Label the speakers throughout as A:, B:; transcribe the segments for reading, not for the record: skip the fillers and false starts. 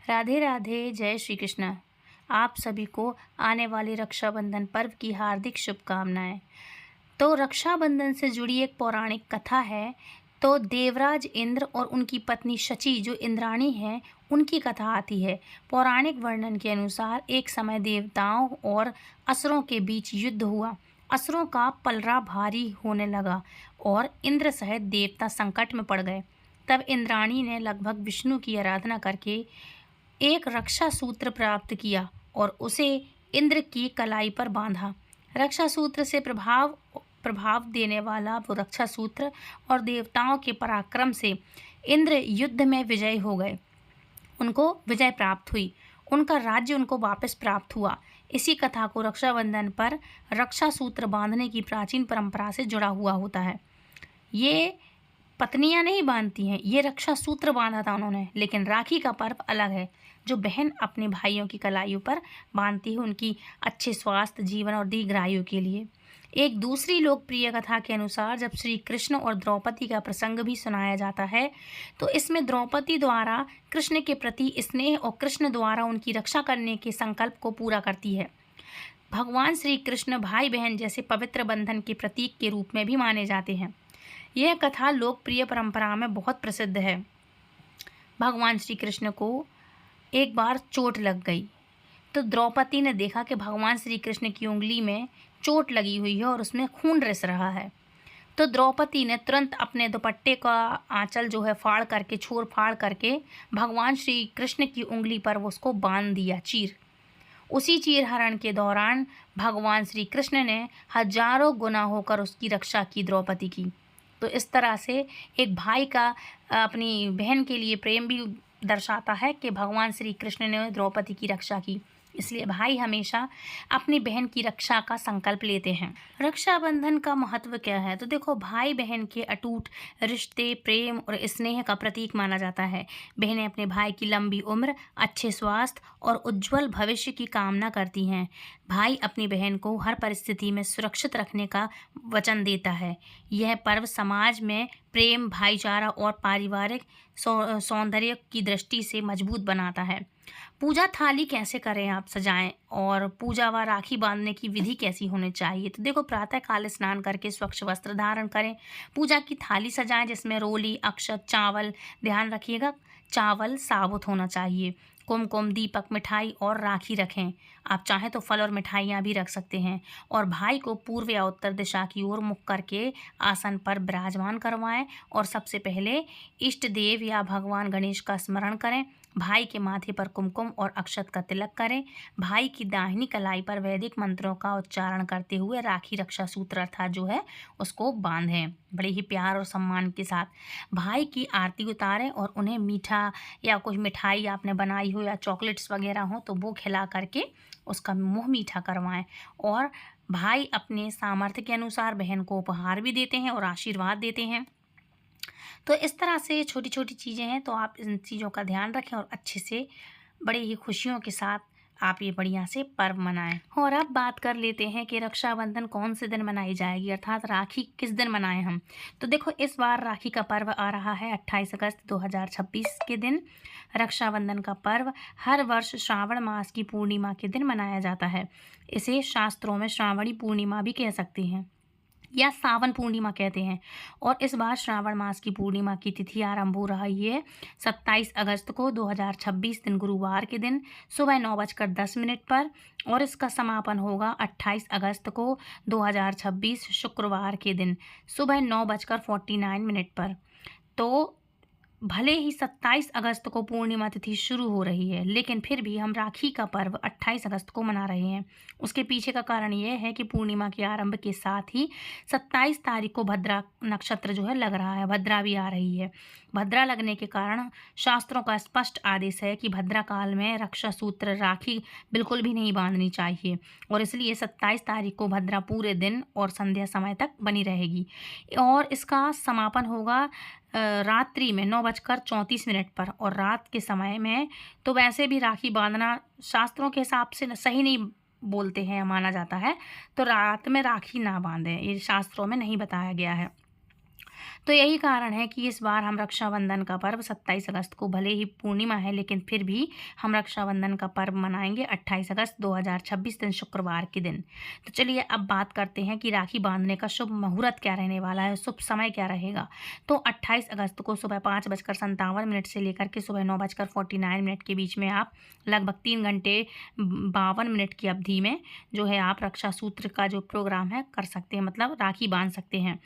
A: राधे राधे। जय श्री कृष्ण। आप सभी को आने वाले रक्षाबंधन पर्व की हार्दिक शुभकामनाएं। तो रक्षाबंधन से जुड़ी एक पौराणिक कथा है। तो देवराज इंद्र और उनकी पत्नी शची जो इंद्राणी है, उनकी कथा आती है। पौराणिक वर्णन के अनुसार एक समय देवताओं और असुरों के बीच युद्ध हुआ। असुरों का पलड़ा भारी होने लगा और इंद्र सहित देवता संकट में पड़ गए। तब इंद्राणी ने लगभग विष्णु की आराधना करके एक रक्षा सूत्र प्राप्त किया और उसे इंद्र की कलाई पर बांधा। रक्षा सूत्र से प्रभाव देने वाला वो रक्षा सूत्र और देवताओं के पराक्रम से इंद्र युद्ध में विजयी हो गए। उनको विजय प्राप्त हुई, उनका राज्य उनको वापस प्राप्त हुआ। इसी कथा को रक्षाबंधन पर रक्षा सूत्र बांधने की प्राचीन परंपरा से जुड़ा हुआ होता है। ये पत्नियां नहीं बांधती हैं, ये रक्षा सूत्र बांधा था उन्होंने। लेकिन राखी का पर्व अलग है, जो बहन अपने भाइयों की कलाइयों पर बांधती है उनकी अच्छे स्वास्थ्य, जीवन और दीर्घायु के लिए। एक दूसरी लोकप्रिय कथा के अनुसार जब श्री कृष्ण और द्रौपदी का प्रसंग भी सुनाया जाता है, तो इसमें द्रौपदी द्वारा कृष्ण के प्रति स्नेह और कृष्ण द्वारा उनकी रक्षा करने के संकल्प को पूरा करती है। भगवान श्री कृष्ण भाई बहन जैसे पवित्र बंधन के प्रतीक के रूप में भी माने जाते हैं। यह कथा लोकप्रिय परंपरा में बहुत प्रसिद्ध है। भगवान श्री कृष्ण को एक बार चोट लग गई, तो द्रौपदी ने देखा कि भगवान श्री कृष्ण की उंगली में चोट लगी हुई है और उसमें खून रिस रहा है। तो द्रौपदी ने तुरंत अपने दुपट्टे का आंचल जो है फाड़ करके, छोड़ फाड़ करके भगवान श्री कृष्ण की उंगली पर उसको बांध दिया चीर। उसी चीर हरण के दौरान भगवान श्री कृष्ण ने हजारों गुना होकर उसकी रक्षा की, द्रौपदी की। तो इस तरह से एक भाई का अपनी बहन के लिए प्रेम भी दर्शाता है कि भगवान श्री कृष्ण ने द्रौपदी की रक्षा की। इसलिए भाई हमेशा अपनी बहन की रक्षा का संकल्प लेते हैं। रक्षाबंधन का महत्व क्या है? तो देखो, भाई बहन के अटूट रिश्ते, प्रेम और स्नेह का प्रतीक माना जाता है। बहनें अपने भाई की लंबी उम्र, अच्छे स्वास्थ्य और उज्जवल भविष्य की कामना करती हैं। भाई अपनी बहन को हर परिस्थिति में सुरक्षित रखने का वचन देता है। यह पर्व समाज में प्रेम, भाईचारा और पारिवारिक सौंदर्य की दृष्टि से मजबूत बनाता है। पूजा थाली कैसे करें आप सजाएं, और पूजा व राखी बांधने की विधि कैसी होनी चाहिए? तो देखो, प्रातः काल स्नान करके स्वच्छ वस्त्र धारण करें। पूजा की थाली सजाएं जिसमें रोली, अक्षत, चावल, ध्यान रखिएगा चावल साबुत होना चाहिए, कुमकुम, दीपक, मिठाई और राखी रखें। आप चाहें तो फल और मिठाइयाँ भी रख सकते हैं। और भाई को पूर्व या उत्तर दिशा की ओर मुख करके आसन पर विराजमान करवाएं और सबसे पहले इष्ट देव या भगवान गणेश का स्मरण करें। भाई के माथे पर कुमकुम और अक्षत का तिलक करें। भाई की दाहिनी कलाई पर वैदिक मंत्रों का उच्चारण करते हुए राखी रक्षा सूत्र अर्थात जो है उसको बांधें, बड़े ही प्यार और सम्मान के साथ। भाई की आरती उतारें और उन्हें मीठा या कुछ मिठाई आपने बनाई हो या चॉकलेट्स वगैरह हो तो वो खिला करके उसका मुंह मीठा करवाएं। और भाई अपने सामर्थ्य के अनुसार बहन को उपहार भी देते हैं और आशीर्वाद देते हैं। तो इस तरह से छोटी छोटी चीज़ें हैं, तो आप इन चीज़ों का ध्यान रखें और अच्छे से बड़े ही खुशियों के साथ आप ये बढ़िया से पर्व मनाएं। और अब बात कर लेते हैं कि रक्षाबंधन कौन से दिन मनाई जाएगी, अर्थात राखी किस दिन मनाएं हम। तो देखो, इस बार राखी का पर्व आ रहा है 28 अगस्त 2026 के दिन। रक्षाबंधन का पर्व हर वर्ष श्रावण मास की पूर्णिमा के दिन मनाया जाता है। इसे शास्त्रों में श्रावणी पूर्णिमा भी कह सकते हैं या सावन पूर्णिमा कहते हैं। और इस बार श्रावण मास की पूर्णिमा की तिथि आरंभ हो रही है 27 अगस्त को 2026 दिन गुरुवार के दिन सुबह 9:10 पर, और इसका समापन होगा 28 अगस्त को 2026 शुक्रवार के दिन सुबह 9:49 पर। तो भले ही 27 अगस्त को पूर्णिमा तिथि शुरू हो रही है, लेकिन फिर भी हम राखी का पर्व 28 अगस्त को मना रहे हैं। उसके पीछे का कारण यह है कि पूर्णिमा के आरंभ के साथ ही 27 तारीख को भद्रा नक्षत्र जो है लग रहा है, भद्रा भी आ रही है। भद्रा लगने के कारण शास्त्रों का स्पष्ट आदेश है कि भद्रा काल में रक्षा सूत्र, राखी बिल्कुल भी नहीं बांधनी चाहिए, और इसलिए 27 तारीख को भद्रा पूरे दिन और संध्या समय तक बनी रहेगी। और इसका समापन होगा रात्रि में 9:34 पर, और रात के समय में तो वैसे भी राखी बांधना शास्त्रों के हिसाब से सही नहीं बोलते हैं, माना जाता है। तो रात में राखी ना बांधें, ये शास्त्रों में नहीं बताया गया है। तो यही कारण है कि इस बार हम रक्षाबंधन का पर्व 27 अगस्त को, भले ही पूर्णिमा है लेकिन फिर भी हम रक्षाबंधन का पर्व मनाएंगे 28 अगस्त 2026 दिन शुक्रवार के दिन। तो चलिए अब बात करते हैं कि राखी बांधने का शुभ मुहूर्त क्या रहने वाला है, शुभ समय क्या रहेगा। तो 28 अगस्त को सुबह 5:57 से लेकर के सुबह 9:49 के बीच में आप लगभग 3 घंटे 52 मिनट की अवधि में जो है आप रक्षा सूत्र का जो प्रोग्राम है कर सकते हैं, मतलब राखी बांध सकते हैं।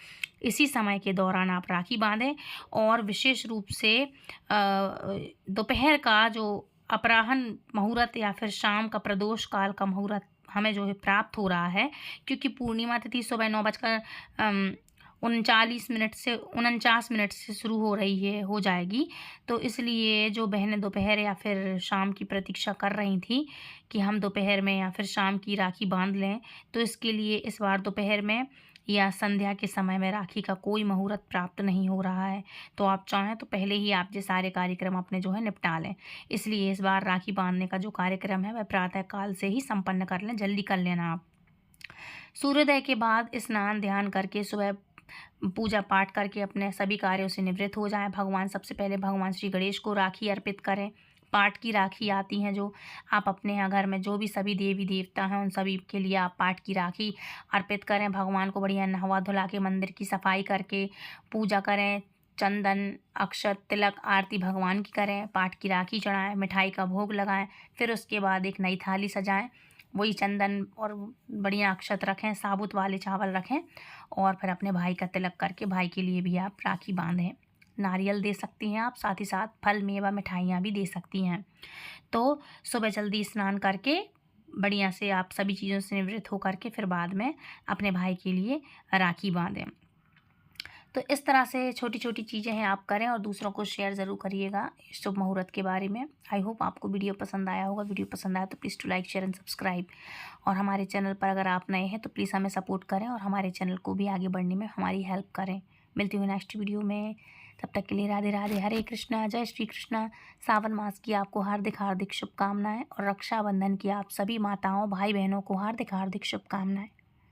A: इसी समय के दौरान आप राखी बांधें और विशेष रूप से दोपहर का जो अपराह्न मुहूर्त या फिर शाम का प्रदोष काल का मुहूर्त हमें जो है प्राप्त हो रहा है, क्योंकि पूर्णिमा तिथि सुबह 9:49 से शुरू हो रही है, हो जाएगी। तो इसलिए जो बहनें दोपहर या फिर शाम की प्रतीक्षा कर रही थी कि हम दोपहर में या फिर शाम की राखी बांध लें, तो इसके लिए इस बार दोपहर में या संध्या के समय में राखी का कोई मुहूर्त प्राप्त नहीं हो रहा है। तो आप चाहें तो पहले ही आप ये सारे कार्यक्रम अपने जो है निपटा लें। इसलिए इस बार राखी बांधने का जो कार्यक्रम है वह प्रातः काल से ही संपन्न कर लें, जल्दी कर लेना आप। सूर्योदय के बाद स्नान ध्यान करके सुबह पूजा पाठ करके अपने सभी कार्यों से निवृत्त हो जाएं। सबसे पहले भगवान श्री गणेश को राखी अर्पित करें। पाठ की राखी आती हैं जो आप अपने यहाँ घर में जो भी सभी देवी देवता हैं उन सभी के लिए आप पाठ की राखी अर्पित करें। भगवान को बढ़िया नहवा धुला के मंदिर की सफाई करके पूजा करें। चंदन, अक्षत, तिलक आरती भगवान की करें, पाठ की राखी चढ़ाएं, मिठाई का भोग लगाएं। फिर उसके बाद एक नई थाली सजाएं, वही चंदन और बढ़िया अक्षत रखें, साबुत वाले चावल रखें और फिर अपने भाई का तिलक करके भाई के लिए भी आप राखी बांधें। नारियल दे सकती हैं आप, साथ ही साथ फल मेवा मिठाइयाँ भी दे सकती हैं। तो सुबह जल्दी स्नान करके बढ़िया से आप सभी चीज़ों से निवृत्त होकर के फिर बाद में अपने भाई के लिए राखी बांधें। तो इस तरह से छोटी छोटी चीज़ें हैं आप करें और दूसरों को शेयर ज़रूर करिएगा शुभ मुहूर्त के बारे में। आई होप आपको वीडियो पसंद आया होगा। वीडियो पसंद आया तो please to like share and subscribe, और हमारे चैनल पर अगर आप नए हैं तो प्लीज़ हमें सपोर्ट करें और हमारे चैनल को भी आगे बढ़ने में हमारी हेल्प करें। मिलती हूँ नेक्स्ट वीडियो में, तब तक के लिए राधे राधे, हरे कृष्णा, जय श्री कृष्णा। सावन मास की आपको हार्दिक हार्दिक शुभकामनाएं और रक्षाबंधन की आप सभी माताओं भाई बहनों को हार्दिक हार्दिक शुभकामनाएं।